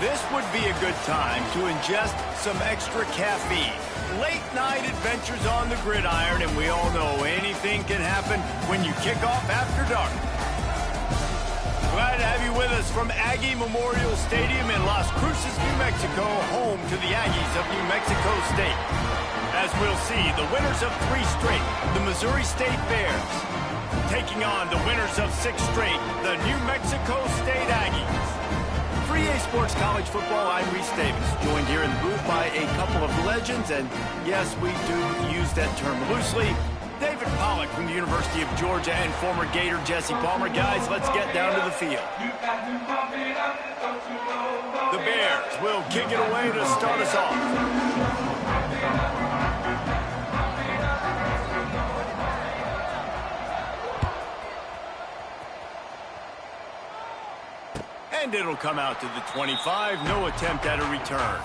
This would be a good time to ingest some extra caffeine. Late night adventures on the gridiron, and we all know anything can happen when you kick off after dark. Glad to have you with us from Aggie Memorial Stadium in Las Cruces, New Mexico, home to the Aggies of New Mexico State. As we'll see, the winners of 3 straight, the Missouri State Bears, taking on the winners of 6 straight, the New Mexico State Aggies. For EA Sports College Football, I'm Reese Davis, joined here in the booth by a couple of legends, and yes, we do use that term loosely. David Pollack from the University of Georgia and former Gator Jesse Palmer. Guys, let's get down to the field. The Bears will kick it away to start us off. And it'll come out to the 25. No attempt at a return.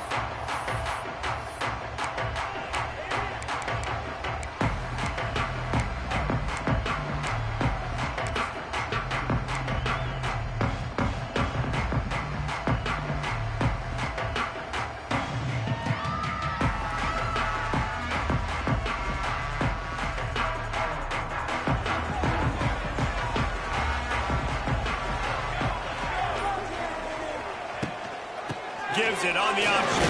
Gives it on the option.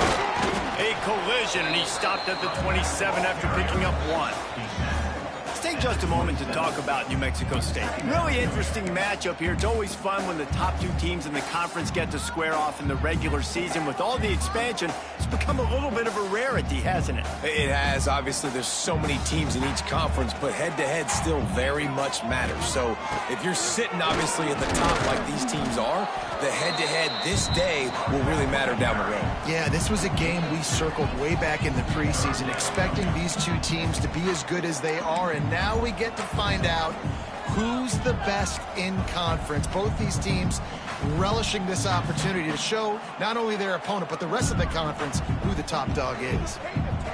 A collision, and he stopped at the 27 after picking up 1. Let's take just a moment to talk about New Mexico State. Really interesting matchup here. It's always fun when the top 2 teams in the conference get to square off in the regular season. With all the expansion, it's become a little bit of a rarity, hasn't it? It has. Obviously, there's so many teams in each conference, but head-to-head still very much matters. So if you're sitting, obviously, at the top like these teams are, the head-to-head this day will really matter down the road. Yeah, this was a game we circled way back in the preseason, expecting these 2 teams to be as good as they are, and now we get to find out who's the best in conference. Both these teams relishing this opportunity to show not only their opponent, but the rest of the conference who the top dog is.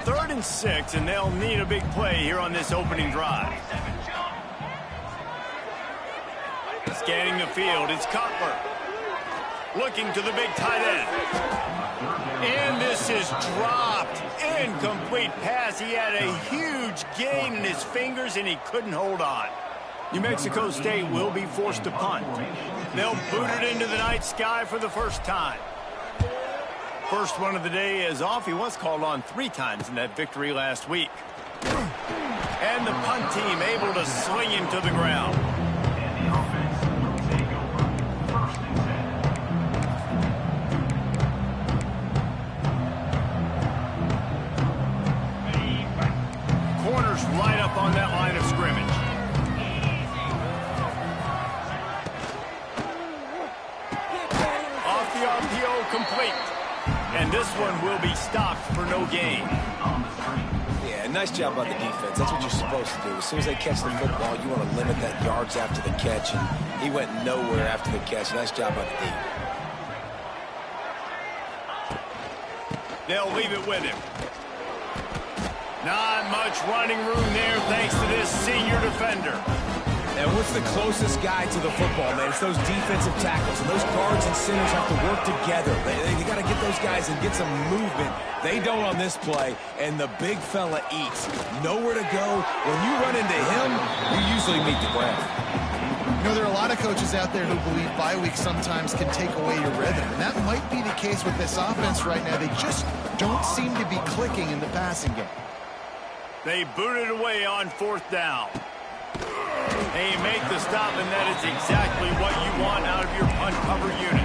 3rd and 6, and they'll need a big play here on this opening drive. Scanning the field, it's Cutler. Looking to the big tight end. And this is dropped. Incomplete pass. He had a huge gain in his fingers, and he couldn't hold on. New Mexico State will be forced to punt. They'll boot it into the night sky for the first time. First one of the day is off. He was called on 3 times in that victory last week. And the punt team able to sling him to the ground. Corners right up on that line of scrimmage. Off the RPO, complete. And this one will be stopped for no gain. Yeah, nice job by the defense. That's what you're supposed to do. As soon as they catch the football, you want to limit that yards after the catch, and he went nowhere after the catch. Nice job by the D. They'll leave it with him. Not much running room there thanks to this senior defender. And what's the closest guy to the football, man? It's those defensive tackles, and those guards and centers have to work together. They got to get those guys and get some movement. They don't on this play, and the big fella eats. Nowhere to go. When you run into him, you usually meet the ground. You know, there are a lot of coaches out there who believe bye weeks sometimes can take away your rhythm, and that might be the case with this offense right now. They just don't seem to be clicking in the passing game. They boot it away on 4th down. They make the stop, and that is exactly what you want out of your punt cover unit.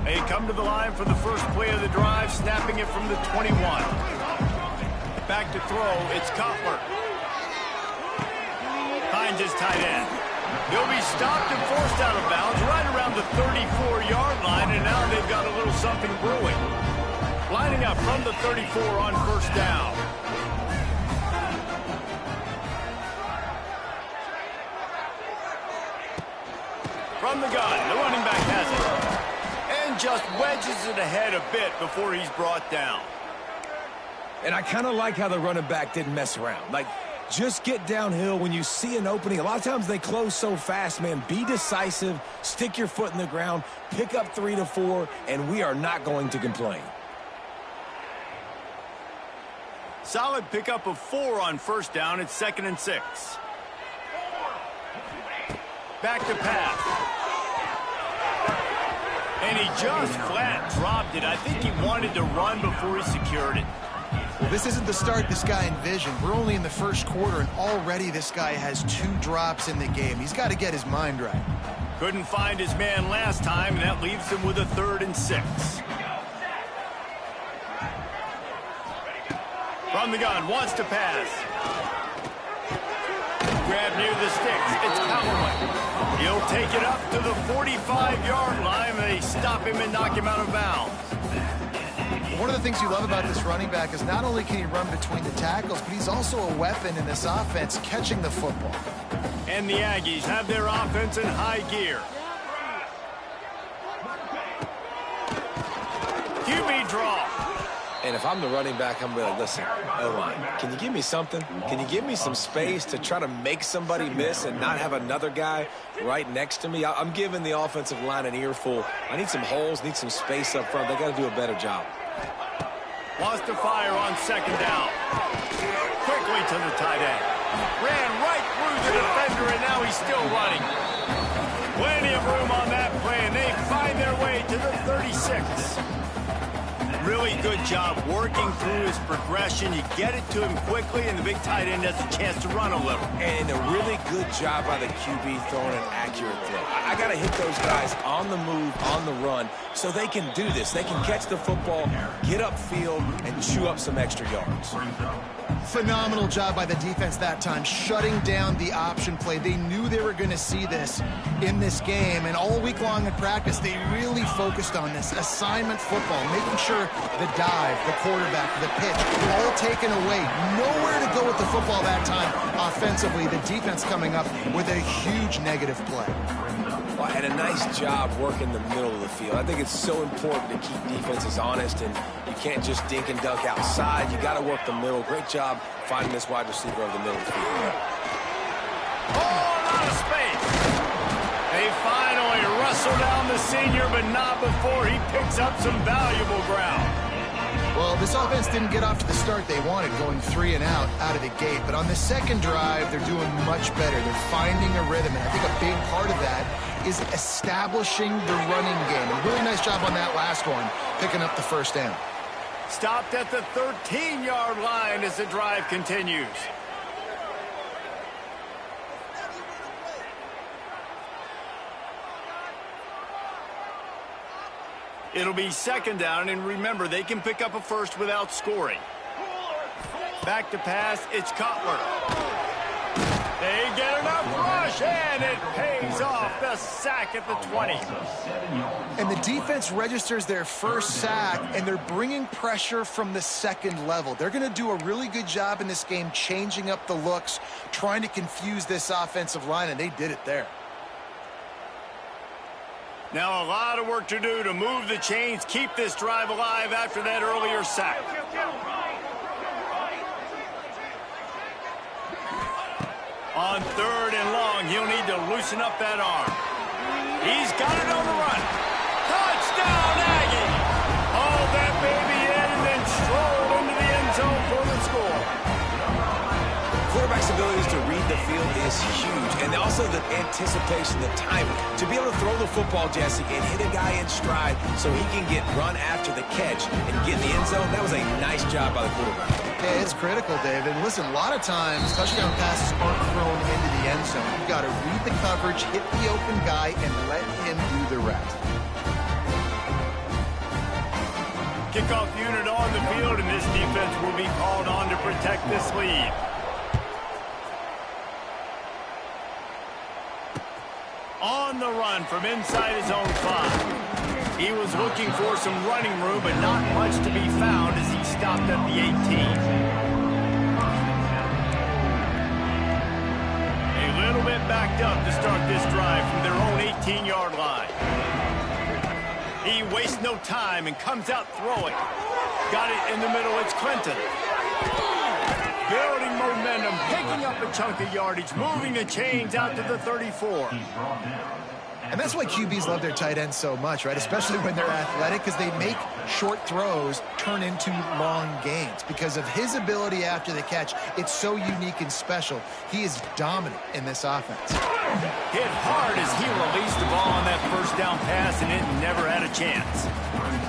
They come to the line for the first play of the drive, snapping it from the 21. Back to throw, it's Cutler. Finds his tight end. He'll be stopped and forced out of bounds right around the 34-yard line, and now they've got a little something brewing. Lining up from the 34 on 1st down. From the gun, the running back has it. And just wedges it ahead a bit before he's brought down. And I kind of like how the running back didn't mess around. Like, just get downhill when you see an opening. A lot of times they close so fast, man. Be decisive, stick your foot in the ground, pick up 3 to 4, and we are not going to complain. Solid pickup of 4 on first down. It's 2nd and 6. Back to pass. And he just flat dropped it. I think he wanted to run before he secured it. Well, this isn't the start this guy envisioned. We're only in the first quarter, and already this guy has 2 drops in the game. He's got to get his mind right. Couldn't find his man last time, and that leaves him with a 3rd and 6. From the gun, wants to pass. Grab near the sticks. It's Callaway. He'll take it up to the 45-yard line, and they stop him and knock him out of bounds. One of the things you love about this running back is not only can he run between the tackles, but he's also a weapon in this offense catching the football. And the Aggies have their offense in high gear. QB draw. And if I'm the running back, I'm going to be like, listen, O-line, can you give me something? Can you give me some space to try to make somebody miss and not have another guy right next to me? I'm giving the offensive line an earful. I need some holes, need some space up front. They got to do a better job. Wants to fire on 2nd down. Quickly to the tight end. Ran right through the defender, and now he's still running. Plenty of room on that play, and they find their way to the 36. Really good job working through his progression. You get it to him quickly, and the big tight end has a chance to run a little. And a really good job by the QB throwing an accurate throw. I got to hit those guys on the move, on the run, so they can do this. They can catch the football, get upfield, and chew up some extra yards. Phenomenal job by the defense that time, shutting down the option play. They knew they were going to see this in this game, and all week long in practice, they really focused on this assignment football, making sure the dive, the quarterback, the pitch, all taken away. Nowhere to go with the football that time offensively. The defense coming up with a huge negative play. Well, and a nice job working the middle of the field. I think it's so important to keep defenses honest, and you can't just dink and dunk outside. You got to work the middle. Great job finding this wide receiver over the middle of the field. Oh, out of space. They finally wrestle down the senior, but not before he picks up some valuable ground. Well, this offense didn't get off to the start they wanted, going 3 and out of the gate. But on the second drive, they're doing much better. They're finding a rhythm, and I think a big part of that is establishing the running game. A really nice job on that last one, picking up the 1st down. Stopped at the 13-yard line as the drive continues. It'll be 2nd down, and remember, they can pick up a 1st without scoring. Back to pass, it's Cutler. They get enough rush, and it pays off. The sack at the 20. And the defense registers their 1st sack, and they're bringing pressure from the 2nd level. They're going to do a really good job in this game changing up the looks, trying to confuse this offensive line, and they did it there. Now a lot of work to do to move the chains, keep this drive alive after that earlier sack. On 3rd and long, he'll need to loosen up that arm. He's got it on the run. Touchdown, Aggie! Haul that baby in and then stroll into the end zone for the score. Quarterback's abilities to read the field is huge, and also the anticipation, the timing. To be able to throw the football, Jesse, and hit a guy in stride so he can get run after the catch and get in the end zone, that was a nice job by the quarterback. Yeah, it's critical, David. Listen, a lot of times, touchdown passes aren't thrown into the end zone. You've got to read the coverage, hit the open guy, and let him do the rest. Kickoff unit on the field, and this defense will be called on to protect this lead. On the run from inside his own 5. He was looking for some running room, but not much to be found as he stopped at the 18. A little bit backed up to start this drive from their own 18-yard line. He wastes no time and comes out throwing. got it in the middle. It's Clinton. Building momentum, picking up a chunk of yardage, moving the chains out to the 34. And that's why QBs love their tight ends so much, right? Especially when they're athletic, because they make short throws turn into long gains. Because of his ability after the catch, it's so unique and special. He is dominant in this offense. Hit hard as he released the ball on that first down pass, and it never had a chance.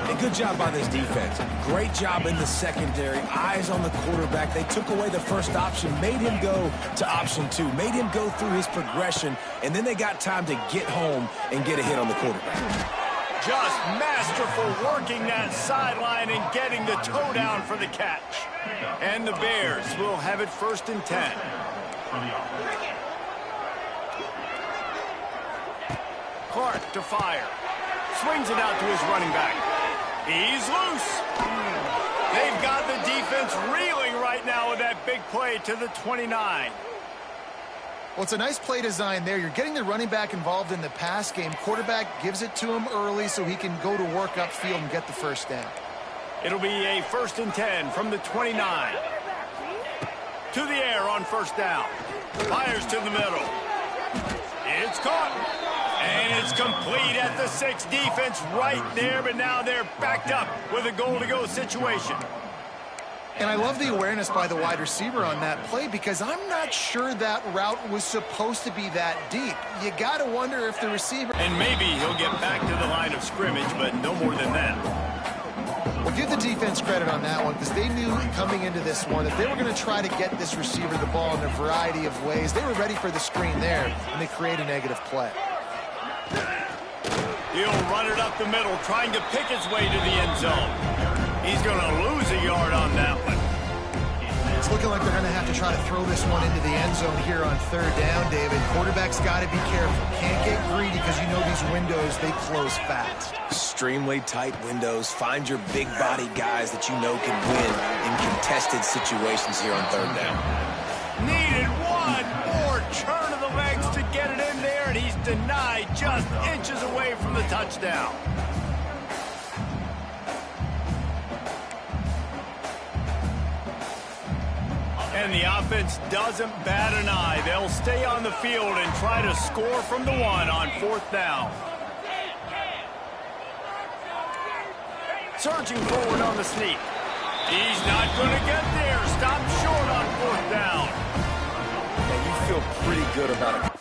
And good job by this defense. Great job in the secondary. Eyes on the quarterback. They took away the first option, made him go to option 2, made him go through his progression, and then they got time to get home and get a hit on the quarterback. Just masterful working that sideline and getting the toe down for the catch. And the Bears will have it 1st and 10. Clark to fire. Swings it out to his running back. He's loose. They've got the defense reeling right now with that big play to the 29. Well, it's a nice play design there. You're getting the running back involved in the pass game. Quarterback gives it to him early so he can go to work upfield and get the first down. It'll be a 1st and 10 from the 29. To the air on 1st down. Fires to the middle. It's caught. And it's complete at the 6. Defense right there, but now they're backed up with a goal-to-go situation. And I love the awareness by the wide receiver on that play because I'm not sure that route was supposed to be that deep. You got to wonder if the receiver... And maybe he'll get back to the line of scrimmage, but no more than that. Well, give the defense credit on that one because they knew coming into this one that they were going to try to get this receiver the ball in a variety of ways. They were ready for the screen there, and they create a negative play. He'll run it up the middle, trying to pick his way to the end zone. He's going to lose a yard on that one. It's looking like they're going to have to try to throw this one into the end zone here on 3rd down, David. Quarterback's got to be careful. Can't get greedy because you know these windows, they close fast. Extremely tight windows. Find your big body guys that you know can win in contested situations here on 3rd down. Needed one more turn of the legs to get it in there, and he's denied just inches away from the touchdown. And the offense doesn't bat an eye. They'll stay on the field and try to score from the 1 on 4th down. Surging forward on the sneak. He's not going to get there. Stop short on 4th down. And you feel pretty good about it.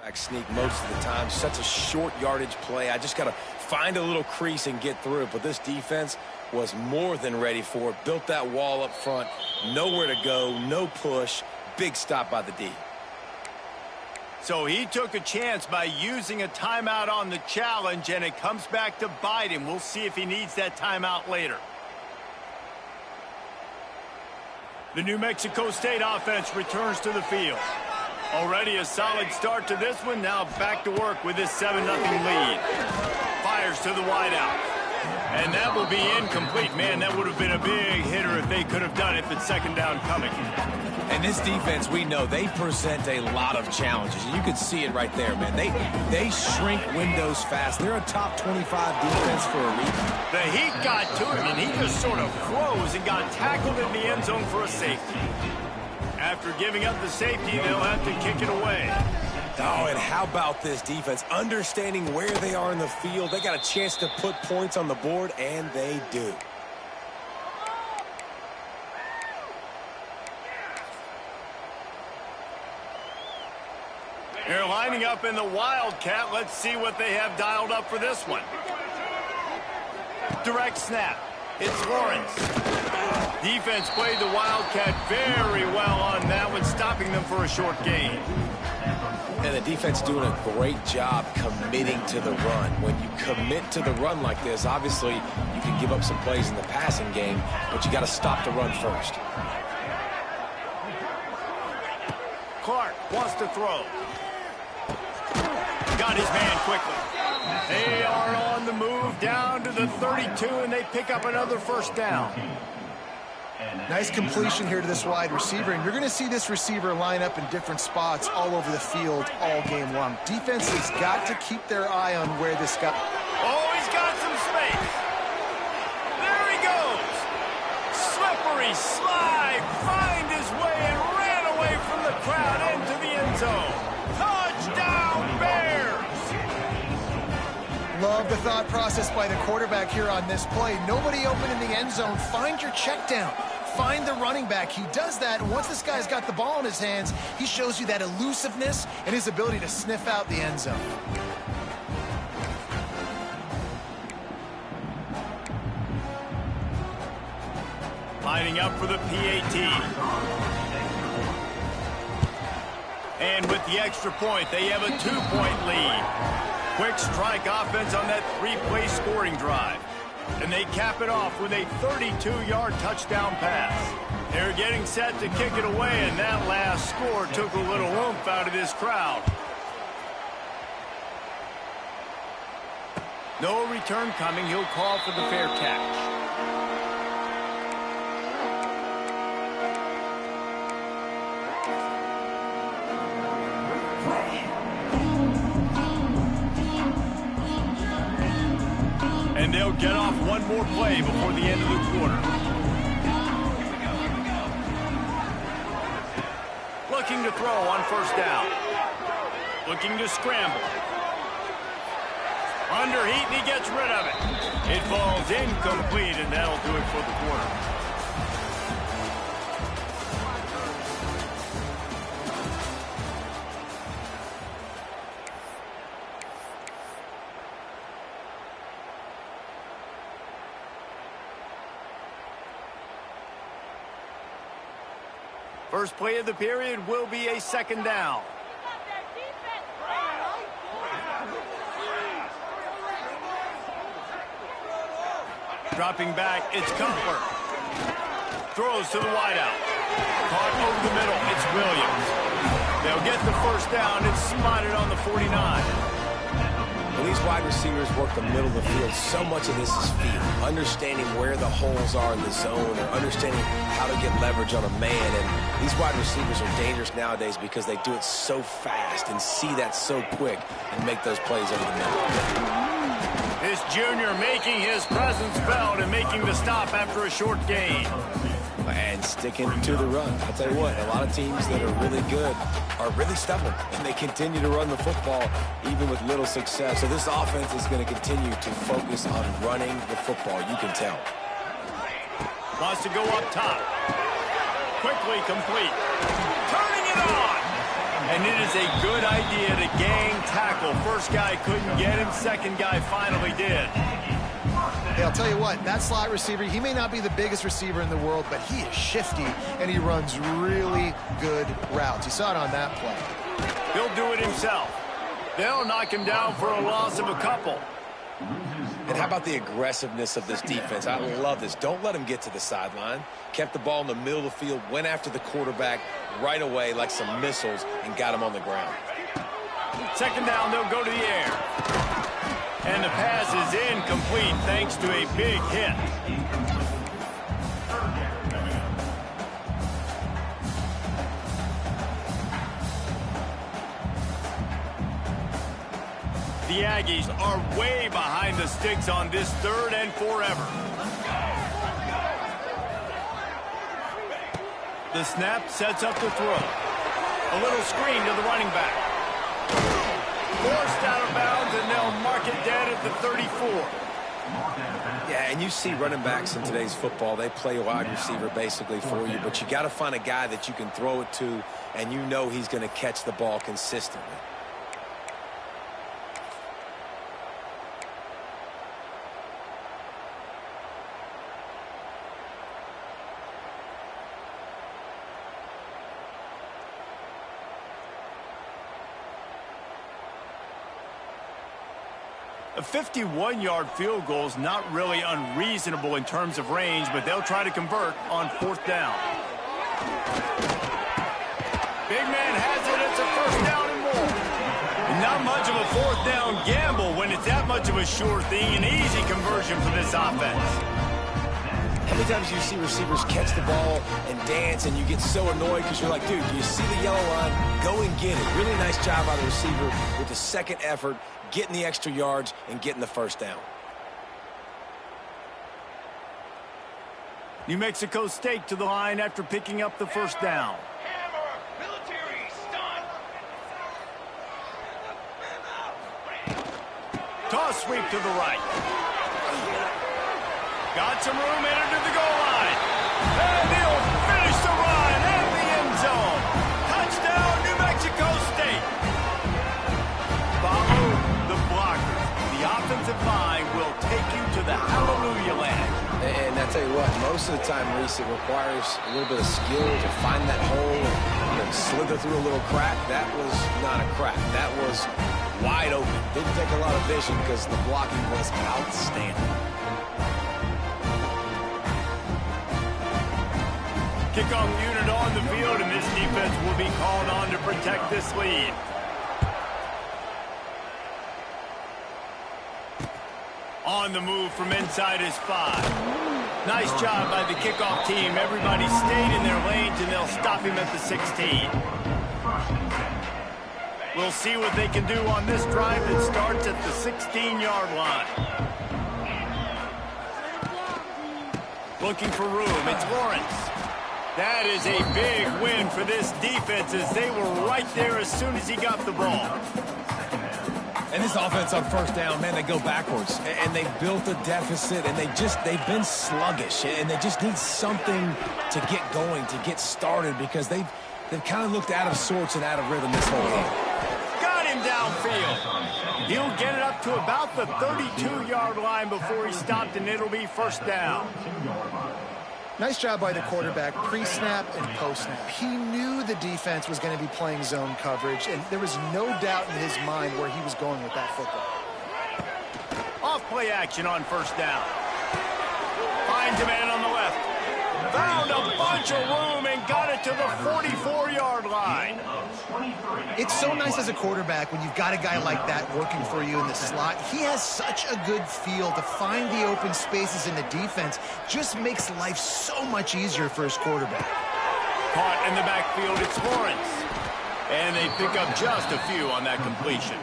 Back sneak most of the time. Such a short yardage play. I just got to find a little crease and get through it. But this defense was more than ready for it. Built that wall up front. Nowhere to go. No push. Big stop by the D. So he took a chance by using a timeout on the challenge, and it comes back to bite him. We'll see if he needs that timeout later. The New Mexico State offense returns to the field. Already a solid start to this one. Now back to work with this 7-0 lead. Fires to the wideout. And that will be incomplete. Man, that would have been a big hitter if they could have done it, but 2nd down coming. And this defense, we know, they present a lot of challenges. You can see it right there, man. They shrink windows fast. They're a top 25 defense for a reason. The heat got to him, and he just sort of froze and got tackled in the end zone for a safety. After giving up the safety, they'll have to kick it away. Oh, and how about this defense? Understanding where they are in the field. They got a chance to put points on the board, and they do. They're lining up in the Wildcat. Let's see what they have dialed up for this one. Direct snap. It's Lawrence. Defense played the Wildcat very well on that one, stopping them for a short gain. And the defense doing a great job committing to the run. When you commit to the run like this, obviously you can give up some plays in the passing game, but you got to stop the run first. Clark wants to throw. Got his man quickly. They are on the move down to the 32, and they pick up another 1st down. Nice completion here to this wide receiver, and you're going to see this receiver line up in different spots all over the field all game long. Defense has got to keep their eye on where this guy... Oh, he's got some space. There he goes. Slippery slide, find his way and ran away from the crowd into the end zone. Touchdown, Bears! Love the thought process by the quarterback here on this play. Nobody open in the end zone. Find your check down. Find the running back. He does that, and once this guy's got the ball in his hands, he shows you that elusiveness and his ability to sniff out the end zone. Lining up for the PAT. And with the extra point, they have a 2-point lead. Quick strike offense on that 3-play scoring drive. And they cap it off with a 32-yard touchdown pass. They're getting set to kick it away, and that last score took a little oomph out of this crowd. No return coming. He'll call for the fair catch. And they'll get off one more play before the end of the quarter. Looking to throw on first down. Looking to scramble. Under heat, and he gets rid of it. It falls incomplete, and that'll do it for the quarter. First play of the period will be a second down. Dropping back, it's Cutler. Throws to the wideout. Caught over the middle, it's Williams. They'll get the first down. It's spotted on the 49. When these wide receivers work the middle of the field, so much of this is feel. Understanding where the holes are in the zone, or understanding how to get leverage on a man. And these wide receivers are dangerous nowadays because they do it so fast and see that so quick and make those plays over the middle. This junior making his presence felt and making the stop after a short gain. And sticking to the run. I'll tell you what, a lot of teams that are really good are really stubborn, and they continue to run the football even with little success. So this offense is going to continue to focus on running the football, you can tell. Wants to go up top. Quickly complete. Turning it on! And it is a good idea to gang tackle. First guy couldn't get him, second guy finally did. Hey, I'll tell you what, that slot receiver, he may not be the biggest receiver in the world, but he is shifty, and he runs really good routes. You saw it on that play. He'll do it himself. They'll knock him down for a loss of a couple. And how about the aggressiveness of this defense? I love this. Don't let him get to the sideline. Kept the ball in the middle of the field, went after the quarterback right away like some missiles, and got him on the ground. Second down, they'll go to the air. And the pass is incomplete thanks to a big hit. The Aggies are way behind the sticks on this third and forever. The snap sets up the throw. A little screen to the running back. Forced out of bounds, and they'll mark it dead at the 34. Yeah, and you see running backs in today's football, they play a wide receiver basically for you, but you got to find a guy that you can throw it to, and you know he's going to catch the ball consistently. A 51-yard field goal is not really unreasonable in terms of range, but they'll try to convert on fourth down. Big man has it. It's a first down and more. And not much of a fourth down gamble when it's that much of a sure thing. An easy conversion for this offense. How many times do you see receivers catch the ball and dance and you get so annoyed because you're like, dude, do you see the yellow line? Go and get it. Really nice job by the receiver with the second effort, getting the extra yards and getting the first down. New Mexico State to the line after picking up the first down. Toss sweep to the right. Got some room, entered to the goal line. And he'll finish the run in the end zone. Touchdown, New Mexico State. Follow the blockers. The offensive line will take you to the hallelujah land. And I tell you what, most of the time, Reese, it requires a little bit of skill to find that hole and slither through a little crack. That was not a crack. That was wide open. Didn't take a lot of vision because the blocking was outstanding. Kickoff unit on the field, and this defense will be called on to protect this lead. On the move from inside his 5. Nice job by the kickoff team. Everybody stayed in their lanes, and they'll stop him at the 16. We'll see what they can do on this drive that starts at the 16-yard line. Looking for room. It's Lawrence. That is a big win for this defense as they were right there as soon as he got the ball. And this offense on first down, man, they go backwards. And they built a deficit, and they've been sluggish. And they just need something to get going, to get started, because they've kind of looked out of sorts and out of rhythm this whole game. Got him downfield. He'll get it up to about the 32-yard line before he stopped, and it'll be first down. Nice job by the quarterback, pre-snap and post-snap. He knew the defense was going to be playing zone coverage, and there was no doubt in his mind where he was going with that football. Off play action on first down. Finds a man on the left. Found a bunch of room and got it to the 44-yard line. It's so nice as a quarterback when you've got a guy like that working for you in the slot. He has such a good feel to find the open spaces in the defense. Just makes life so much easier for his quarterback. Caught in the backfield, it's Lawrence. And they pick up just a few on that completion.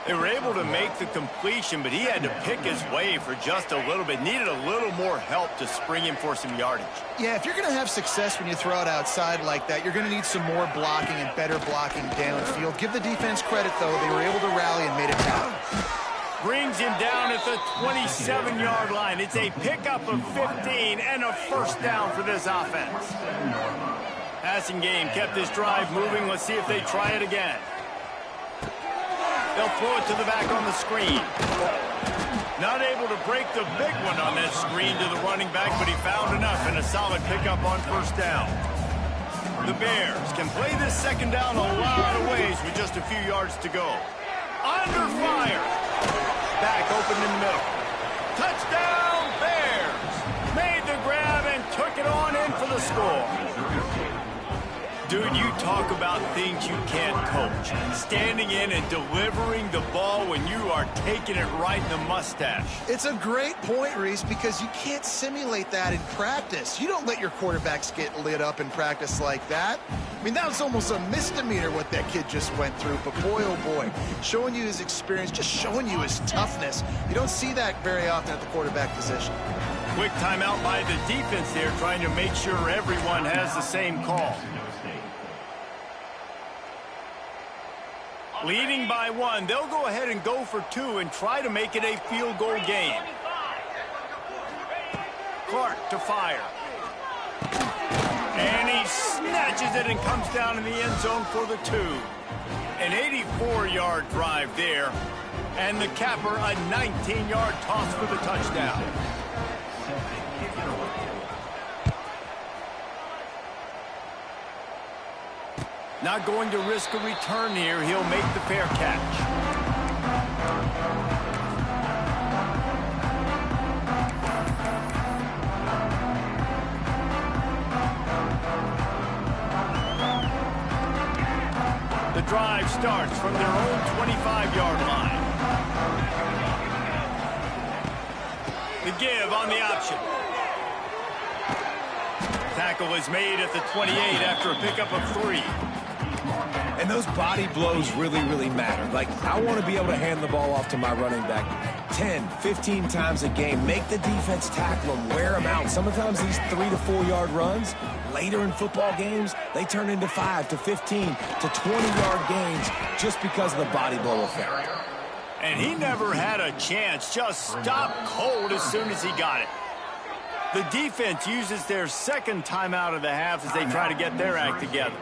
They were able to make the completion, but he had to pick his way for just a little bit. Needed a little more help to spring him for some yardage. Yeah, if you're going to have success when you throw it outside like that, you're going to need some more blocking and better blocking downfield. Give the defense credit, though. They were able to rally and made it happen. Brings him down at the 27-yard line. It's a pickup of 15 and a first down for this offense. Passing game kept this drive moving. Let's see if they try it again. They'll throw it to the back on the screen. Not able to break the big one on that screen to the running back, but he found enough and a solid pickup on first down. The Bears can play this second down a lot of ways with just a few yards to go. Under fire. Back open in the middle. Touchdown, Bears. Made the grab and took it on in for the score. Dude, you talk about things you can't coach. Standing in and delivering the ball when you are taking it right in the mustache. It's a great point, Reese, because you can't simulate that in practice. You don't let your quarterbacks get lit up in practice like that. I mean, that was almost a misdemeanor what that kid just went through. But boy, oh boy, showing you his experience, just showing you his toughness. You don't see that very often at the quarterback position. Quick timeout by the defense there, trying to make sure everyone has the same call. Leading by 1, they'll go ahead and go for 2 and try to make it a field goal game. Clark to fire. And he snatches it and comes down in the end zone for the 2. An 84-yard drive there. And the capper, a 19-yard toss for the touchdown. Not going to risk a return here. He'll make the fair catch. The drive starts from their own 25-yard line. The give on the option. tackle is made at the 28 after a pickup of 3. And those body blows really, really matter. Like, I want to be able to hand the ball off to my running back 10, 15 times a game. Make the defense tackle them, wear them out. Sometimes these 3 to 4 yard runs, later in football games, they turn into 5 to 15 to 20-yard gains just because of the body blow effect. And he never had a chance, just stopped cold as soon as he got it. The defense uses their second timeout of the half as they try to get their act together.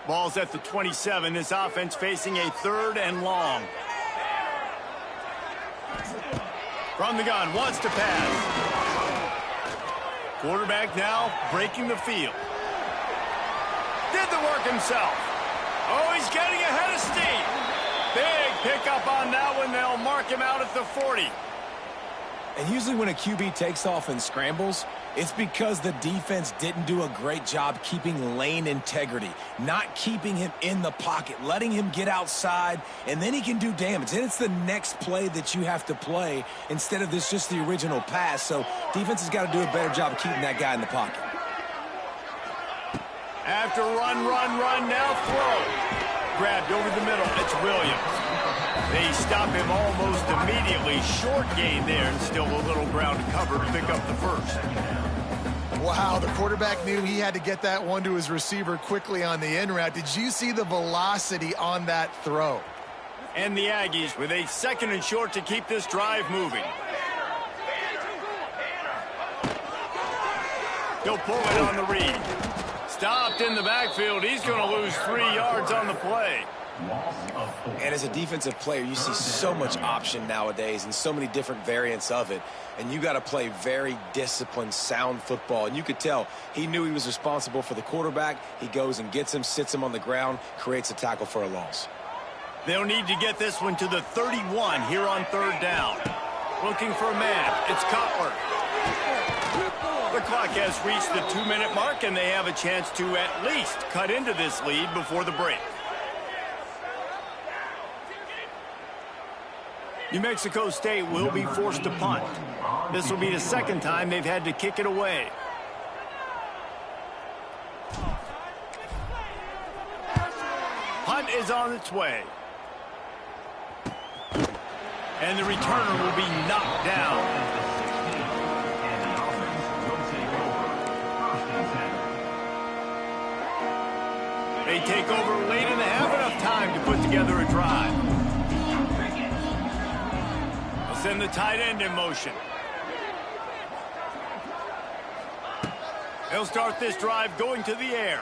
Ball's at the 27. This offense facing a 3rd and long. From the gun, wants to pass. Quarterback now breaking the field. Did the work himself. Oh, he's getting ahead of steam. Big pickup on that one. They'll mark him out at the 40. And usually when a QB takes off and scrambles, it's because the defense didn't do a great job keeping lane integrity, not keeping him in the pocket, letting him get outside, and then he can do damage. And it's the next play that you have to play instead of this just the original pass. So defense has got to do a better job of keeping that guy in the pocket. After run, now throw. Grabbed over the middle. It's Williams. They stop him almost immediately. Short gain there, and still a little ground to cover to pick up the first. Wow, the quarterback knew he had to get that one to his receiver quickly on the in route. Did you see the velocity on that throw? And the Aggies with a 2nd and short to keep this drive moving. He'll pull it on the read. Stopped in the backfield. He's going to lose 3 yards on the play. And as a defensive player, you see so much option nowadays and so many different variants of it. And you got to play very disciplined, sound football. And you could tell he knew he was responsible for the quarterback. He goes and gets him, sits him on the ground, creates a tackle for a loss. They'll need to get this one to the 31 here on 3rd down. Looking for a man. It's Cutler. The clock has reached the 2-minute mark, and they have a chance to at least cut into this lead before the break. New Mexico State will be forced to punt. This will be the 2nd time they've had to kick it away. Punt is on its way. And the returner will be knocked down. They take over late in the half, enough time to put together a drive. Send the tight end in motion. They'll start this drive going to the air.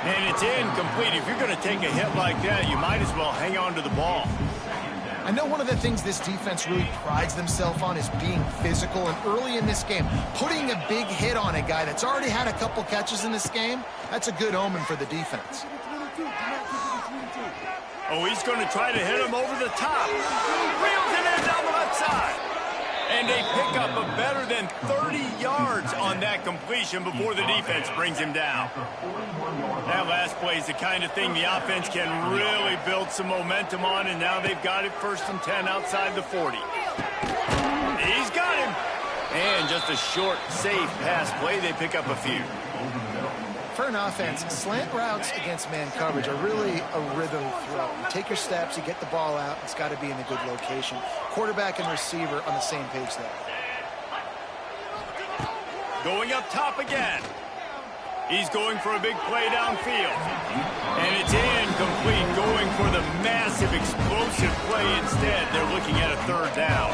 And it's incomplete. If you're going to take a hit like that, you might as well hang on to the ball. I know one of the things this defense really prides themselves on is being physical, and early in this game, putting a big hit on a guy that's already had a couple catches in this game, that's a good omen for the defense. Oh, he's going to try to hit him over the top. Reels it in down the left side. And a pickup of better than 30 yards on that completion before the defense brings him down. That last play is the kind of thing the offense can really build some momentum on, and now they've got it 1st and 10 outside the 40. He's got him. And just a short, safe pass play. They pick up a few. For an offense, slant routes against man coverage are really a rhythm throw. You take your steps, you get the ball out, it's got to be in a good location. Quarterback and receiver on the same page there. Going up top again. He's going for a big play downfield. And it's incomplete, going for the massive explosive play instead. They're looking at a 3rd down.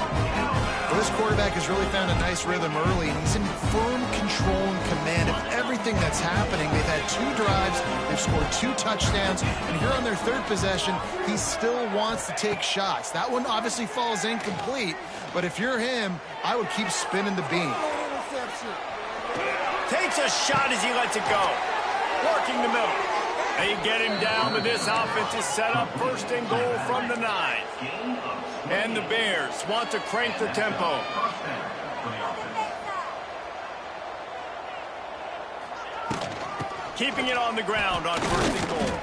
Well, this quarterback has really found a nice rhythm early, and he's in firm control and command of everything that's happening. They've had 2 drives, they've scored 2 touchdowns, and here on their 3rd possession, he still wants to take shots. That one obviously falls incomplete, but if you're him, I would keep spinning the beam. Takes a shot as he lets it go. Working the middle. They get him down, but this offense is set up 1st and goal from the 9. And the Bears want to crank the tempo. keeping it on the ground on 1st and goal.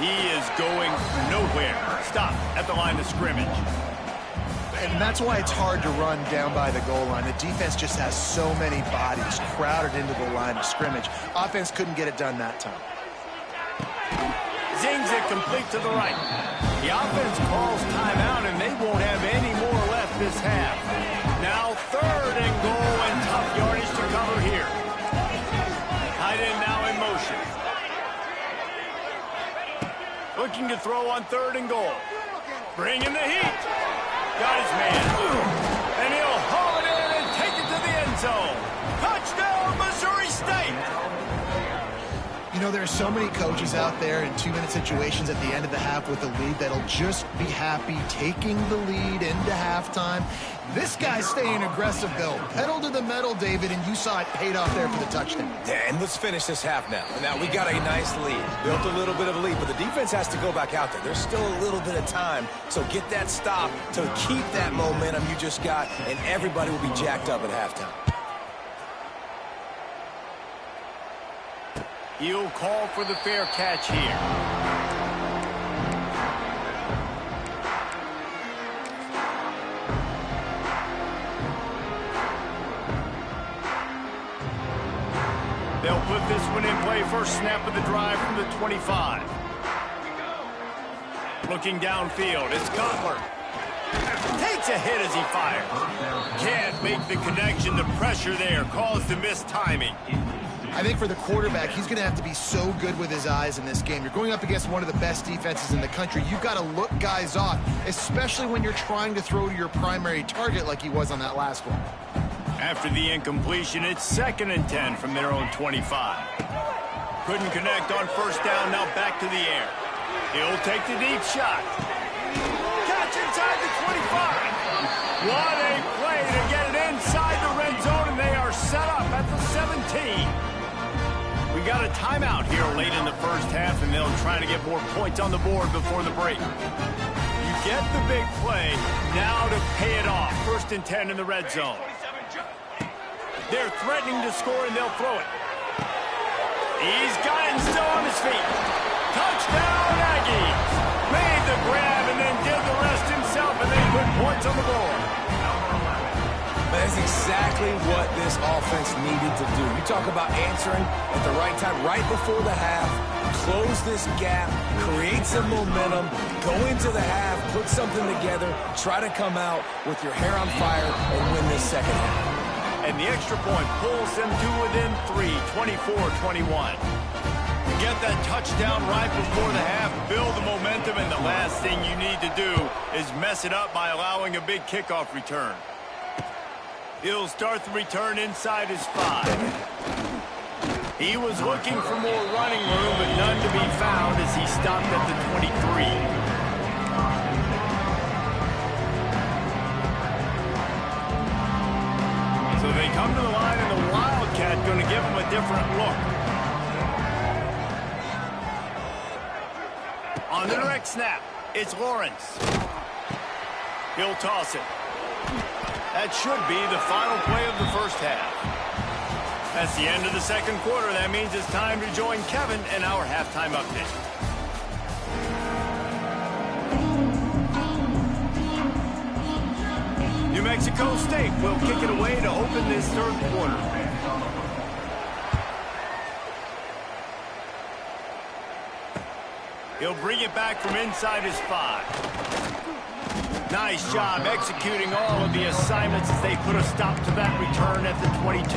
He is going nowhere. Stop at the line of scrimmage. And that's why it's hard to run down by the goal line. The defense just has so many bodies crowded into the line of scrimmage. Offense couldn't get it done that time. Zings it complete to the right. The offense calls timeout, and they won't have any more left this half. Now 3rd and goal, and tough yardage to cover here. Tight end now in motion. Looking to throw on 3rd and goal. Bringing the heat. Got his man. And he'll haul it in and take it to the end zone. Touchdown, Missouri State! You know, there are so many coaches out there in 2-minute situations at the end of the half with a lead that'll just be happy taking the lead into halftime. This guy's staying aggressive, though. Pedal to the metal, David, and you saw it paid off there for the touchdown. Yeah, and let's finish this half now. Now, we got a nice lead. Built a little bit of a lead, but the defense has to go back out there. There's still a little bit of time, so get that stop to keep that momentum you just got, and everybody will be jacked up at halftime. He'll call for the fair catch here. They'll put this one in play. First snap of the drive from the 25. Looking downfield, it's Cutler. Takes a hit as he fires. Can't make the connection. The pressure there caused the missed timing. I think for the quarterback, he's going to have to be so good with his eyes in this game. You're going up against one of the best defenses in the country. You've got to look guys off, especially when you're trying to throw to your primary target like he was on that last one. After the incompletion, it's 2nd and 10 from their own 25. Couldn't connect on 1st down, now back to the air. He'll take the deep shot. Catch inside the 25. What a play to get it inside the red zone, and they are set up at the 17. We got a timeout here late in the first half, and they'll try to get more points on the board before the break. You get the big play, now to pay it off. 1st and 10 in the red zone. They're threatening to score, and they'll throw it. He's got it and still on his feet. Touchdown, Aggies! Made the grab and then did the rest himself, and they put points on the board. That's exactly what this offense needed to do. You talk about answering at the right time, right before the half, close this gap, create some momentum, go into the half, put something together, try to come out with your hair on fire and win this second half. And the extra point pulls them to within 3, 24-21. Get that touchdown right before the half, build the momentum, and the last thing you need to do is mess it up by allowing a big kickoff return. He'll start the return inside his 5. He was looking for more running room, but none to be found as he stopped at the 23. So they come to the line, and the Wildcat going to give him a different look. On the direct snap, it's Lawrence. He'll toss it. That should be the final play of the first half. That's the end of the second quarter. That means it's time to join Kevin in our halftime update. New Mexico State will kick it away to open this third quarter. He'll bring it back from inside his 5. Nice job executing all of the assignments as they put a stop to that return at the 22.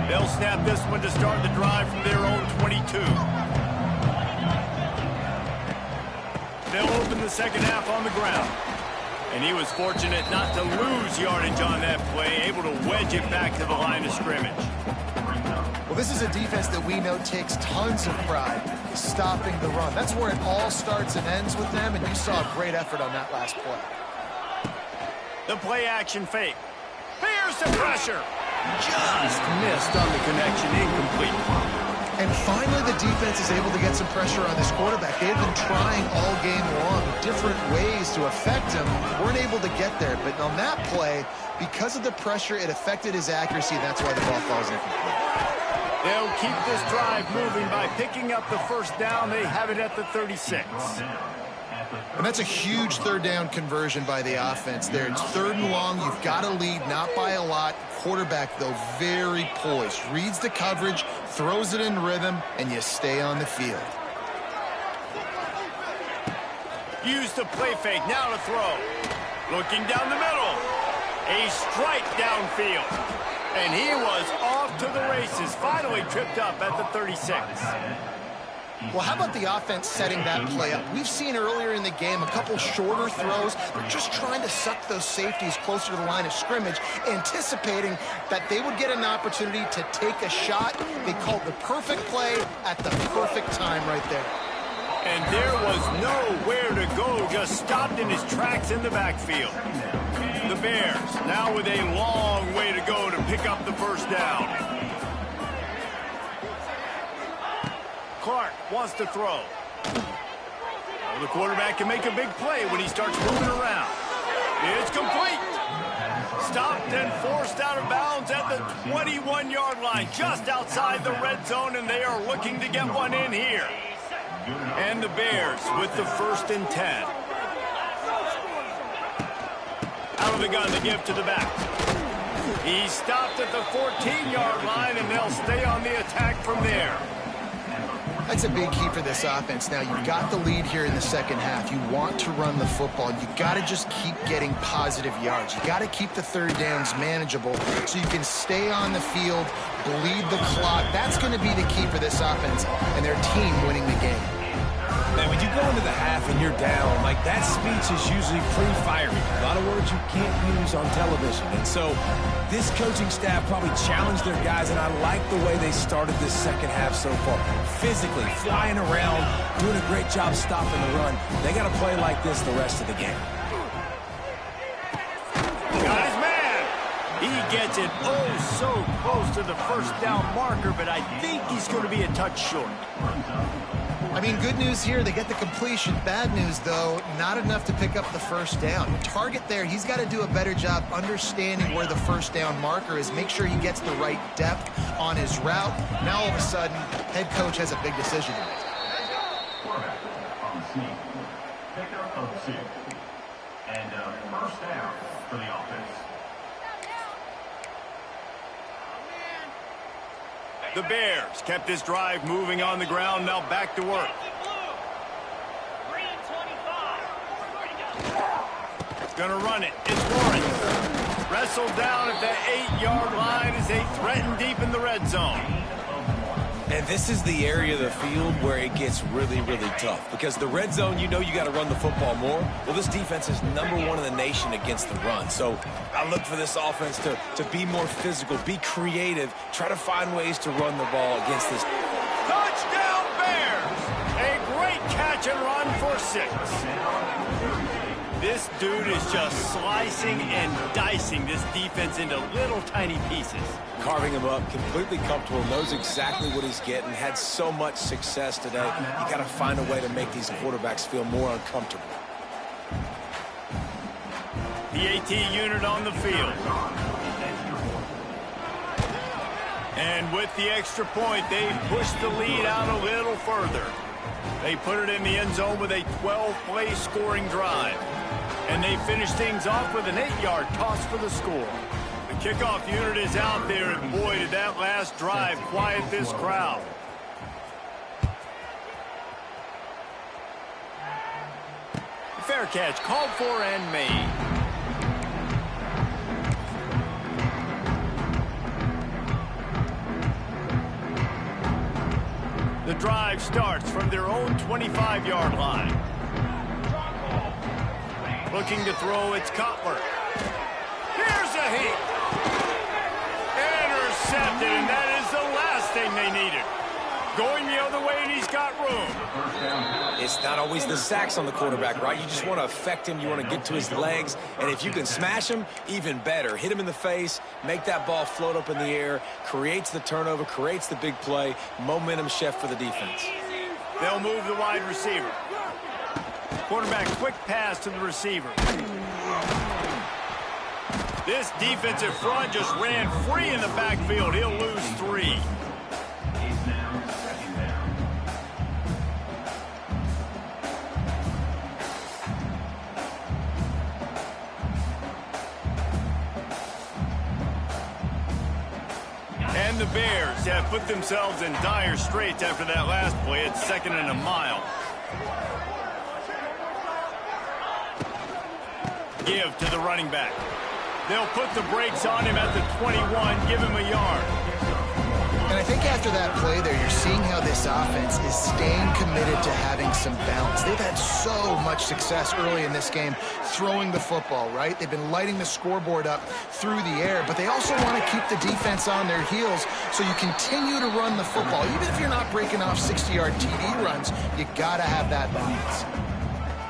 They'll snap this one to start the drive from their own 22. They'll open the second half on the ground. And he was fortunate not to lose yardage on that play, able to wedge it back to the line of scrimmage. Well, this is a defense that we know takes tons of pride stopping the run. That's where it all starts and ends with them, and you saw a great effort on that last play. The play action fake. Here's the pressure. Just missed on the connection, incomplete. And finally, the defense is able to get some pressure on this quarterback. They've been trying all game long different ways to affect him. Weren't able to get there, but on that play, because of the pressure, it affected his accuracy, and that's why the ball falls incomplete. They'll keep this drive moving by picking up the first down. They have it at the 36. And that's a huge third down conversion by the offense there. It's 3rd and long. You've got to lead, not by a lot. Quarterback, though, very poised. Reads the coverage, throws it in rhythm, and you stay on the field. Use the play fake, now to throw. Looking down the middle. A strike downfield. And he was off to the races. Finally tripped up at the 36. Well, how about the offense setting that play up? We've seen earlier in the game a couple shorter throws. They're just trying to suck those safeties closer to the line of scrimmage, anticipating that they would get an opportunity to take a shot. They called the perfect play at the perfect time right there. And there was nowhere to go, just stopped in his tracks in the backfield. The Bears now with a long way to go to pick up the first down. Clark wants to throw. Well, the quarterback can make a big play when he starts moving around. It's complete. Stopped and forced out of bounds at the 21-yard line, just outside the red zone, and they are looking to get one in here. And the Bears with the 1st and 10. Out of the gun to give to the back. He stopped at the 14-yard line, and they'll stay on the attack from there. That's a big key for this offense. Now, you've got the lead here in the second half. You want to run the football. You got to just keep getting positive yards. You got to keep the third downs manageable so you can stay on the field, bleed the clock. That's going to be the key for this offense and their team winning the game. Man, when you go into the half and you're down, like that speech is usually pretty fiery. A lot of words you can't use on television. And so this coaching staff probably challenged their guys, and I like the way they started this second half so far. Physically, flying around, doing a great job stopping the run. They got to play like this the rest of the game. Got his man. He gets it oh so close to the first down marker, but I think he's going to be a touch short. I mean, good news here, they get the completion. Bad news, though, not enough to pick up the first down. The target there, he's got to do a better job understanding where the first down marker is, make sure he gets the right depth on his route. Now, all of a sudden, head coach has a big decision to make. Quarterback on the sneak. Pickup of 6. And first down for the offense. The Bears kept this drive moving on the ground, now back to work. Gonna run it. It's Lawrence. Wrestled down at the 8-yard line as they threaten deep in the red zone. And this is the area of the field where it gets really, really tough. Because the red zone, you know you got to run the football more. Well, this defense is #1 in the nation against the run. So I look for this offense to be more physical, be creative, try to find ways to run the ball against this. Touchdown Bears! A great catch and run for 6. This dude is just slicing and dicing this defense into little tiny pieces. Carving him up, completely comfortable, knows exactly what he's getting, had so much success today. You got to find a way to make these quarterbacks feel more uncomfortable. The AT unit on the field. And with the extra point, they pushed the lead out a little further. They put it in the end zone with a 12-play scoring drive. And they finish things off with an 8-yard toss for the score. The kickoff unit is out there, and boy, did that last drive quiet this crowd. Fair catch called for and made. The drive starts from their own 25-yard line. Looking to throw, it's Cutler. Here's a heat. Intercepted, and that is the last thing they needed. Going the other way, and he's got room. It's not always the sacks on the quarterback, right? You just want to affect him. You want to get to his legs. And if you can smash him, even better. Hit him in the face, make that ball float up in the air, creates the turnover, creates the big play. Momentum shift for the defense. They'll move the wide receiver. Quarterback quick pass to the receiver. This defensive front just ran free in the backfield. He'll lose 3. He's now second down. And the Bears have put themselves in dire straits after that last play. It's 2nd and a mile. Give to the running back. They'll put the brakes on him at the 21, give him a yard. And I think after that play there, you're seeing how this offense is staying committed to having some balance. They've had so much success early in this game throwing the football, right? They've been lighting the scoreboard up through the air, but they also want to keep the defense on their heels, so you continue to run the football. Even if you're not breaking off 60-yard TD runs, you got to have that balance.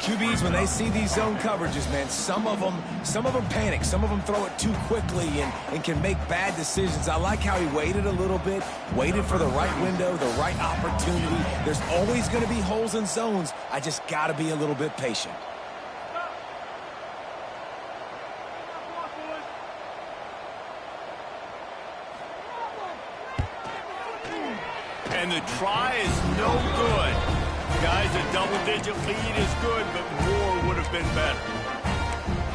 QBs, when they see these zone coverages, man, some of them panic. Some of them throw it too quickly and can make bad decisions. I like how he waited a little bit, waited for the right window, the right opportunity. There's always going to be holes in zones. I just got to be a little bit patient. And the try is no good. Guys, a double-digit lead is good, but more would have been better.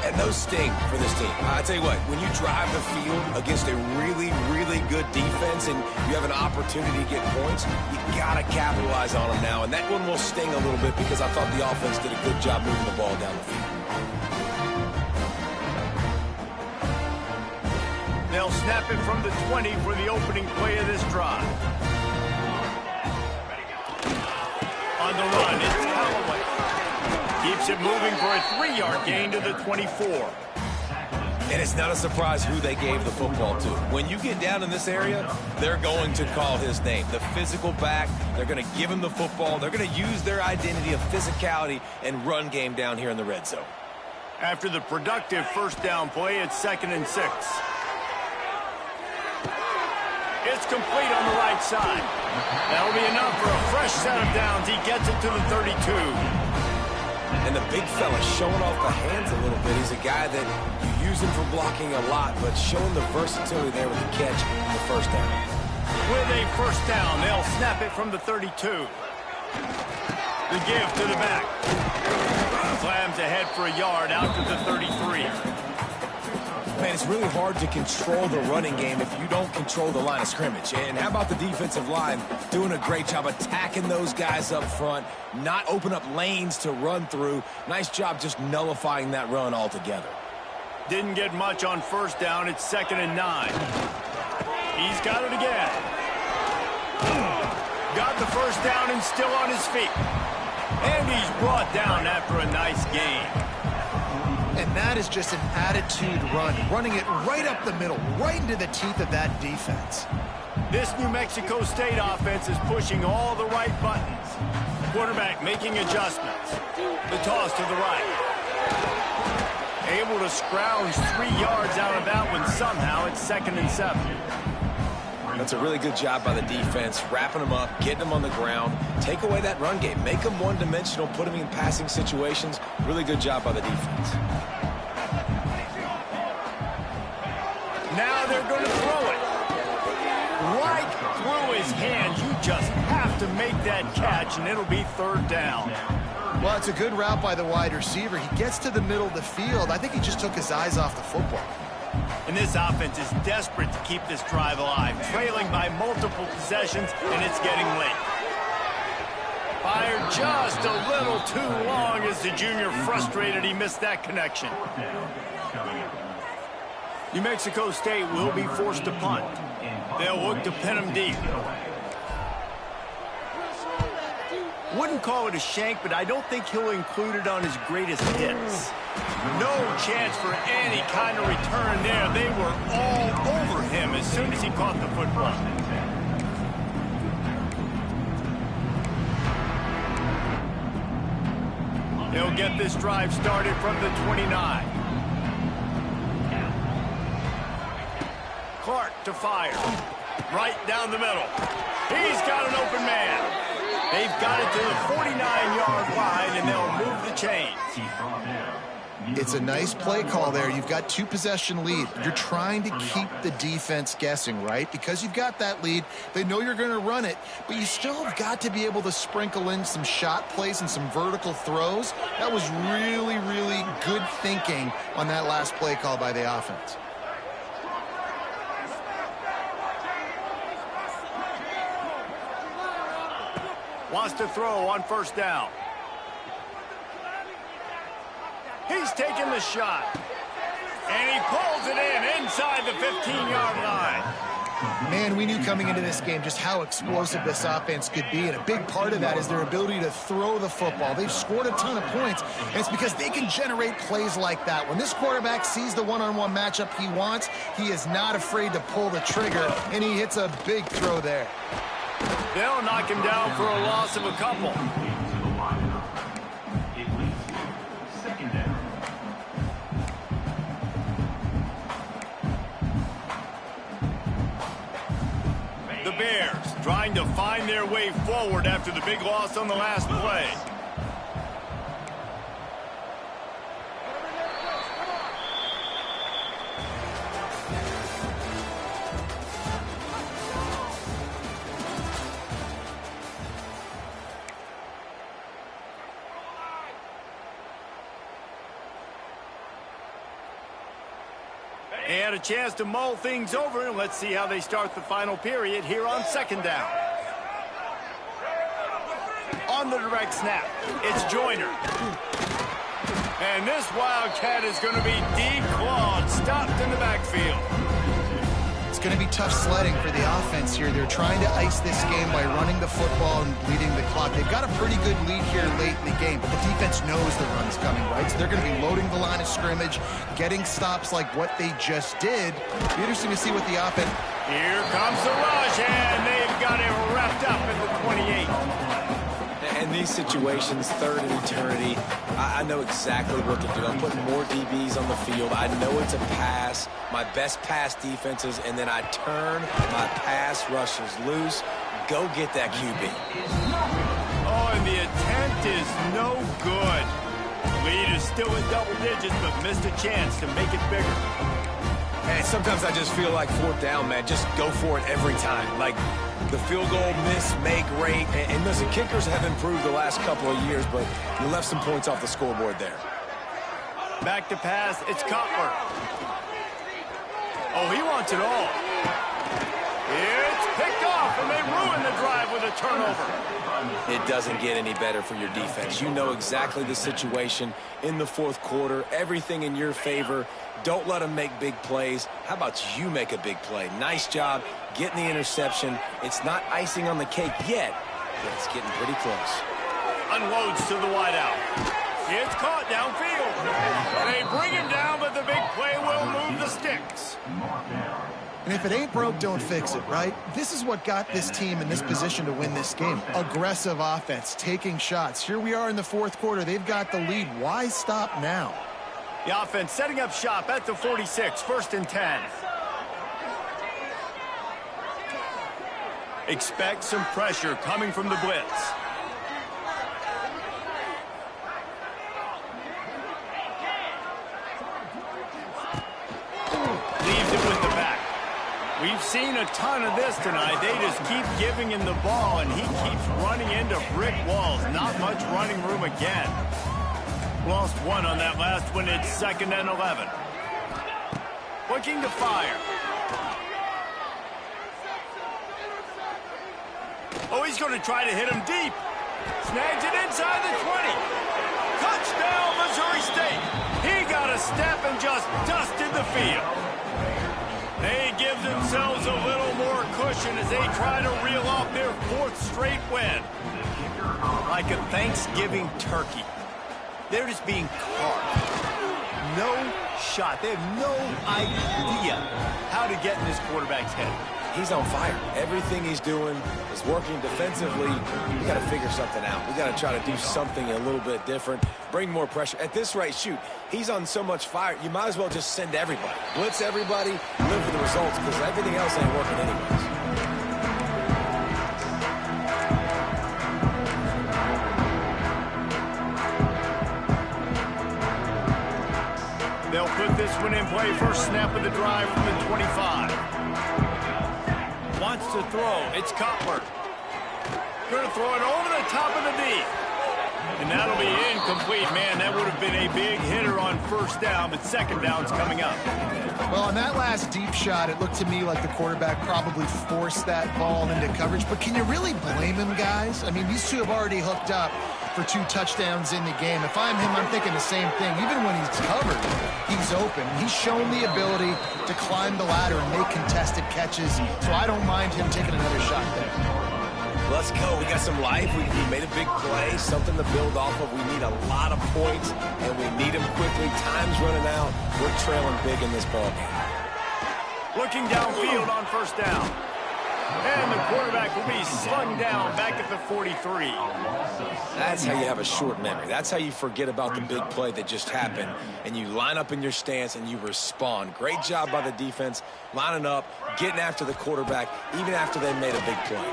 And those sting for this team. I tell you what, when you drive the field against a really, really good defense and you have an opportunity to get points, you got to capitalize on them now. And that one will sting a little bit because I thought the offense did a good job moving the ball down the field. They'll snap it from the 20 for the opening play of this drive. On the run, it's Callaway. Keeps it moving for a 3-yard gain to the 24. And it's not a surprise who they gave the football to. When you get down in this area, they're going to call his name. The physical back, they're going to give him the football. They're going to use their identity of physicality and run game down here in the red zone. After the productive first down play, it's 2nd and 6. It's complete on the right side. That'll be enough for a fresh set of downs. He gets it to the 32. And the big fella showing off the hands a little bit. He's a guy that you use him for blocking a lot, but showing the versatility there with the catch and the first down. With a first down, they'll snap it from the 32. The give to the back. Slams ahead for a yard out to the 33. Man, it's really hard to control the running game if you don't control the line of scrimmage. And how about the defensive line doing a great job attacking those guys up front, not open up lanes to run through. Nice job just nullifying that run altogether. Didn't get much on first down. It's 2nd and 9. He's got it again. Got the first down and still on his feet. And he's brought down after a nice gain. And that is just an attitude run, running it right up the middle, right into the teeth of that defense. This New Mexico State offense is pushing all the right buttons. Quarterback making adjustments. The toss to the right. Able to scrounge 3 yards out of that one somehow. It's 2nd and 7. That's a really good job by the defense, wrapping them up, getting them on the ground, take away that run game, make them one-dimensional, put them in passing situations. Really good job by the defense. Now they're going to throw it. Right through his hands. You just have to make that catch, and it'll be 3rd down. Well, it's a good route by the wide receiver. He gets to the middle of the field. I think he just took his eyes off the football. And this offense is desperate to keep this drive alive, trailing by multiple possessions, and it's getting late. Fired just a little too long as the junior frustrated he missed that connection. New Mexico State will be forced to punt. They'll look to pin him deep. Wouldn't call it a shank, but I don't think he'll include it on his greatest hits. No chance for any kind of return there. They were all over him as soon as he caught the football. He'll get this drive started from the 29. Clark to fire. Right down the middle. He's got an open man. They've got it to the 49-yard line, and they'll move the chains. It's a nice play call there. You've got 2-possession lead. You're trying to keep the defense guessing, right? Because you've got that lead, they know you're going to run it, but you still have got to be able to sprinkle in some shot plays and some vertical throws. That was really, really good thinking on that last play call by the offense. Wants to throw on first down. He's taking the shot. And he pulls it in inside the 15-yard line. Man, we knew coming into this game just how explosive this offense could be, and a big part of that is their ability to throw the football. They've scored a ton of points, and it's because they can generate plays like that. When this quarterback sees the one-on-one matchup he wants, he is not afraid to pull the trigger, and he hits a big throw there. They'll knock him down for a loss of a couple. The Bears trying to find their way forward after the big loss on the last play. They had a chance to mull things over, and let's see how they start the final period here on second down. On the direct snap, it's Joyner. And this Wildcat is going to be declawed, stopped in the backfield. It's going to be tough sledding for the offense here. They're trying to ice this game by running the football and bleeding the clock. They've got a pretty good lead here late in the game, but the defense knows the run's coming, right? So they're going to be loading the line of scrimmage, getting stops like what they just did. Be interesting to see what the offense... Here comes the rush, and they've got it wrapped up in the 28. In these situations, third and eternity, I know exactly what to do. I'm putting more DBs on the field. I know it's a pass, my best pass defenses, and then I turn my pass rushers loose. Go get that QB. Oh, and the attempt is no good. The lead is still in double digits, but missed a chance to make it bigger. And sometimes I just feel like fourth down, man. Just go for it every time. Like the field goal miss, make rate. And listen, kickers have improved the last couple of years, but you left some points off the scoreboard there. Back to pass, it's Cutler. Oh, he wants it all. It's picked off, and they ruin the drive with a turnover. It doesn't get any better for your defense. You know exactly the situation in the fourth quarter, everything in your favor. Don't let them make big plays. How about you make a big play? Nice job getting the interception. It's not icing on the cake yet, but it's getting pretty close. Unloads to the wideout. It's caught downfield. They bring him down, but the big play will move the sticks. And if it ain't broke, don't fix it, right? This is what got this team in this position to win this game. Aggressive offense, taking shots. Here we are in the fourth quarter. They've got the lead. Why stop now? The offense setting up shop at the 46, 1st and 10. Expect some pressure coming from the blitz. Leaves it with the back. We've seen a ton of this tonight. They just keep giving him the ball, and he keeps running into brick walls. Not much running room again. Lost one on that last one. It's 2nd and 11. Looking to fire. Oh, he's going to try to hit him deep. Snags it inside the 20. Touchdown, Missouri State. He got a step and just dusted the field. They give themselves a little more cushion as they try to reel off their 4th straight win. Like a Thanksgiving turkey. They're just being carved. No shot. They have no idea how to get in this quarterback's head. He's on fire. Everything he's doing is working defensively. We got to figure something out. We got to try to do something a little bit different. Bring more pressure. At this rate, shoot, he's on so much fire, you might as well just send everybody. Blitz everybody, live for the results, because everything else ain't working anyways. one in play, first snap of the drive from the 25. Wants to throw. It's Cutler. Going to throw it over the top of the knee. And that'll be incomplete. Man, that would have been a big hitter on first down, but second down's coming up. Well, on that last deep shot, it looked to me like the quarterback probably forced that ball into coverage. But can you really blame him, guys? I mean, these two have already hooked up for 2 touchdowns in the game. If I'm him, I'm thinking the same thing. Even when he's covered, he's open. He's shown the ability to climb the ladder and make contested catches. So I don't mind him taking another shot there. Let's go. We got some life. We made a big play, something to build off of. We need a lot of points, and we need them quickly. Time's running out. We're trailing big in this ballgame. Looking downfield on first down. And the quarterback will be slung down back at the 43. That's how you have a short memory. That's how you forget about the big play that just happened, and you line up in your stance and you respond. Great job by the defense, lining up, getting after the quarterback, even after they made a big play.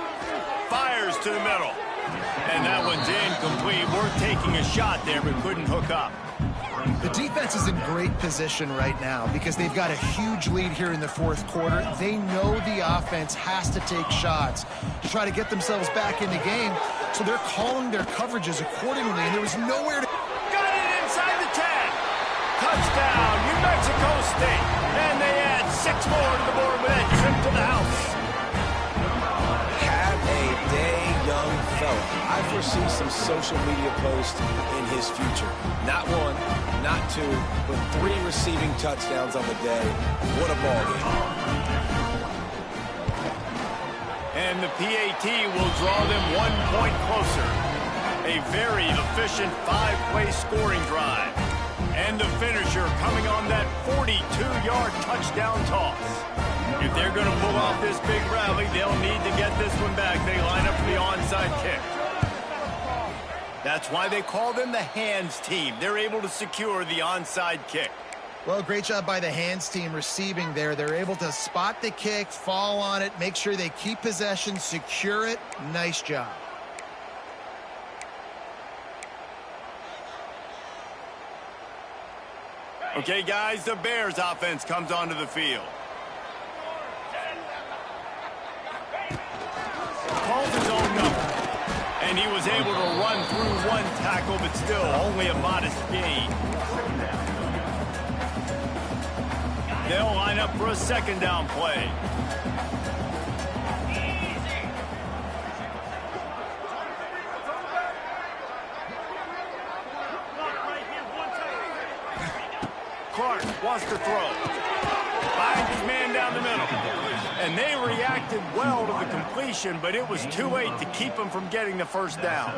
Fires to the middle. And that one's incomplete. Worth taking a shot there, but couldn't hook up. The defense is in great position right now because they've got a huge lead here in the fourth quarter. They know the offense has to take shots to try to get themselves back in the game, so they're calling their coverages accordingly, and there was nowhere to... Got it inside the 10. Touchdown, New Mexico State. And they add 6 more to the board with that trip to the house. Have a day, young fella. I foresee some social media posts in his future. Not 1, not 2, but 3 receiving touchdowns on the day. What a ball game. And the PAT will draw them 1 point closer. A very efficient 5-play scoring drive. And the finisher coming on that 42-yard touchdown toss. If they're going to pull off this big rally, they'll need to get this one back. They line up for the onside kick. That's why they call them the hands team. They're able to secure the onside kick. Well, great job by the hands team receiving there. They're able to spot the kick, fall on it, make sure they keep possession, secure it. Nice job. Okay, guys, the Bears offense comes onto the field. Calls his own number. And he was able to run through 1 tackle, but still only a modest gain. They'll line up for a second down play. Clark wants to throw. Finds his man down the middle. And they reacted well to the completion, but it was too late to keep them from getting the first down.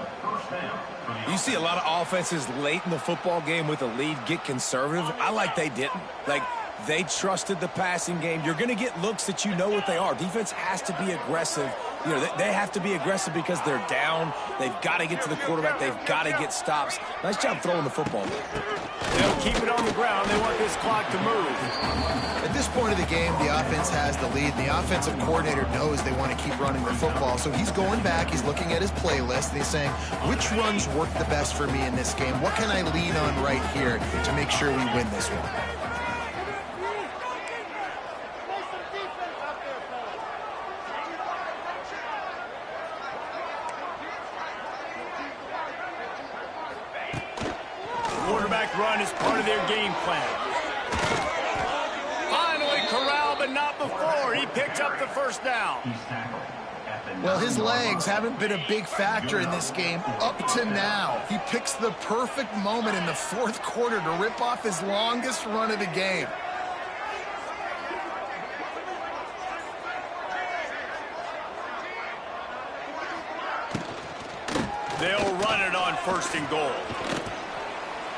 You see a lot of offenses late in the football game with a lead get conservative. I like they didn't. Like, they trusted the passing game. You're going to get looks that you know what they are. Defense has to be aggressive. You know, they have to be aggressive because they're down. They've got to get to the quarterback. They've got to get stops. Nice job throwing the football. They'll keep it on the ground. They want this clock to move. At this point of the game, the offense has the lead. The offensive coordinator knows they want to keep running the football. So he's going back. He's looking at his playlist. And he's saying, which runs work the best for me in this game? What can I lean on right here to make sure we win this one? Run is part of their game plan. Finally corralled, but not before. He picks up the first down. Well, his legs haven't been a big factor in this game up to now. He picks the perfect moment in the fourth quarter to rip off his longest run of the game. They'll run it on 1st and goal.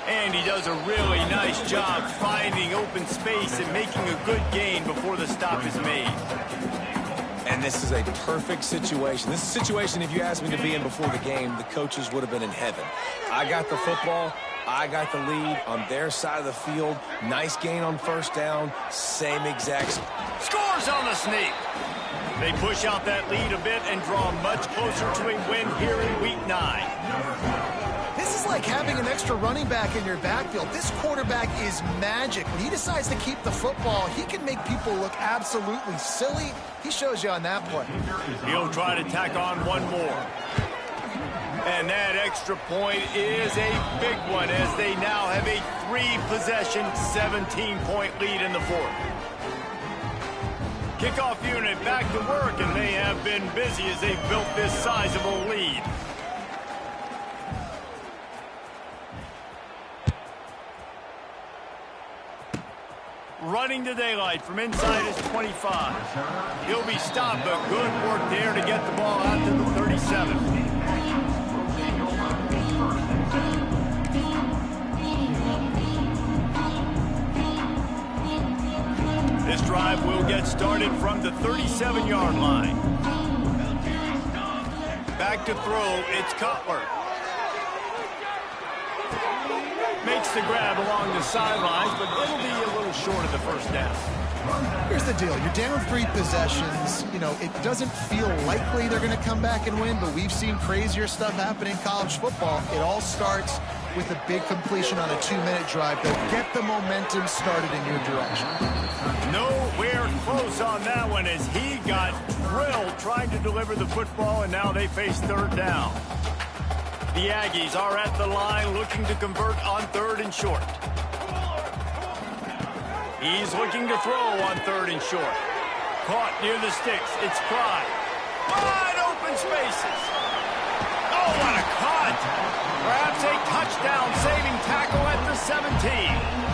And he does a really nice job finding open space and making a good gain before the stop is made. And this is a perfect situation. This is a situation, if you asked me to be in before the game, the coaches would have been in heaven. I got the football. I got the lead on their side of the field. Nice gain on 1st down. Same exact. Scores on the sneak. They push out that lead a bit and draw much closer to a win here in Week 9. This is like having an extra running back in your backfield. This quarterback is magic. When he decides to keep the football, he can make people look absolutely silly. He shows you on that play. He'll try to tack on one more. And that extra point is a big one as they now have a 3-possession, 17-point lead in the fourth. Kickoff unit back to work, and they have been busy as they've built this sizable lead. Running to daylight from inside his 25. He'll be stopped, but good work there to get the ball out to the 37. This drive will get started from the 37-yard line. Back to throw, it's Cutler. Makes the grab along the sidelines, but it'll be a little short of the first down. Here's the deal. You're down 3 possessions. You know, it doesn't feel likely they're going to come back and win, but we've seen crazier stuff happen in college football. It all starts with a big completion on a 2-minute drive. They'll get the momentum started in your direction. Nowhere close on that one as he got drilled trying to deliver the football, and now they face third down. The Aggies are at the line looking to convert on 3rd and short. He's looking to throw on 3rd and short. Caught near the sticks. It's Clyde. Wide open spaces. Oh, what a cut. Perhaps a touchdown-saving tackle at the 17.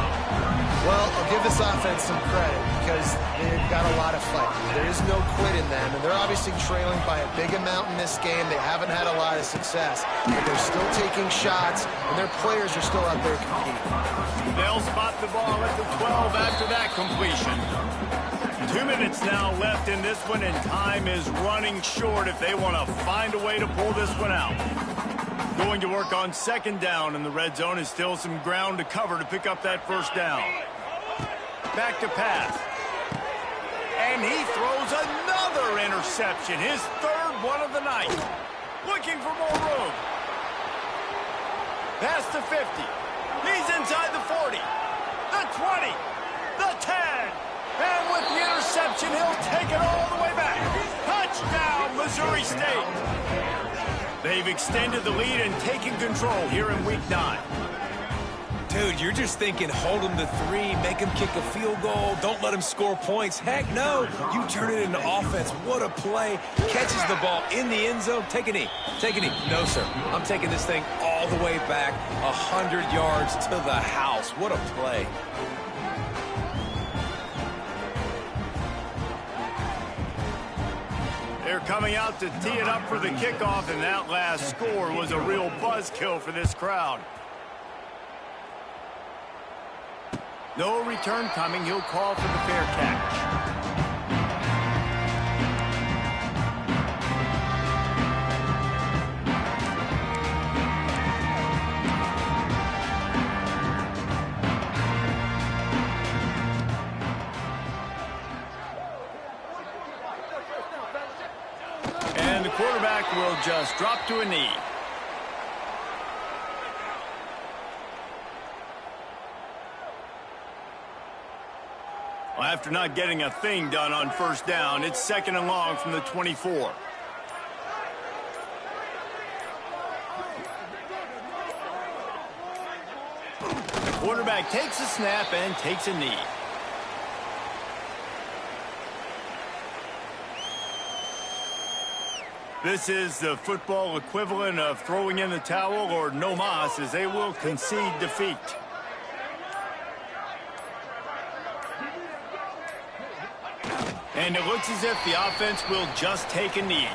Well, I'll give this offense some credit because they've got a lot of fight. There is no quit in them, and they're obviously trailing by a big amount in this game. They haven't had a lot of success, but they're still taking shots, and their players are still out there competing. They'll spot the ball at the 12 after that completion. 2 minutes now left in this one, and time is running short if they want to find a way to pull this one out. Going to work on 2nd down, and the red zone is still some ground to cover to pick up that first down. Back to pass. And he throws another interception, his 3rd one of the night. Looking for more room. Past the 50. He's inside the 40. The 20. The 10. And with the interception, he'll take it all the way back. Touchdown, Missouri State. They've extended the lead and taken control here in Week 9. Dude, you're just thinking, hold him to 3, make him kick a field goal, don't let him score points. Heck no, you turn it into offense. What a play. Catches the ball in the end zone. Take a knee. Take a knee. No, sir. I'm taking this thing all the way back 100 yards to the house. What a play. They're coming out to tee it up for the kickoff, and that last score was a real buzzkill for this crowd. No return coming. He'll call for the fair catch. And the quarterback will just drop to a knee. Well, after not getting a thing done on first down, it's 2nd and long from the 24. The quarterback takes a snap and takes a knee. This is the football equivalent of throwing in the towel or no mas, as they will concede defeat. And it looks as if the offense will just take a knee.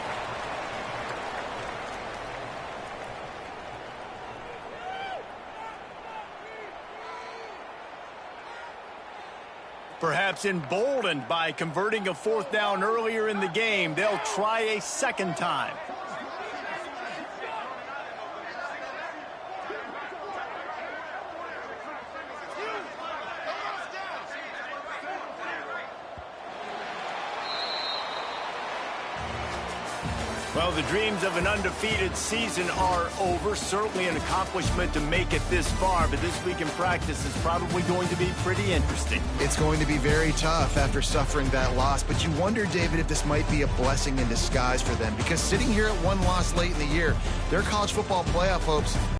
Perhaps emboldened by converting a 4th down earlier in the game, they'll try a 2nd time. Well, the dreams of an undefeated season are over. Certainly an accomplishment to make it this far, but this week in practice is probably going to be pretty interesting. It's going to be very tough after suffering that loss, but you wonder, David, if this might be a blessing in disguise for them, because sitting here at one loss late in the year, their college football playoff hopes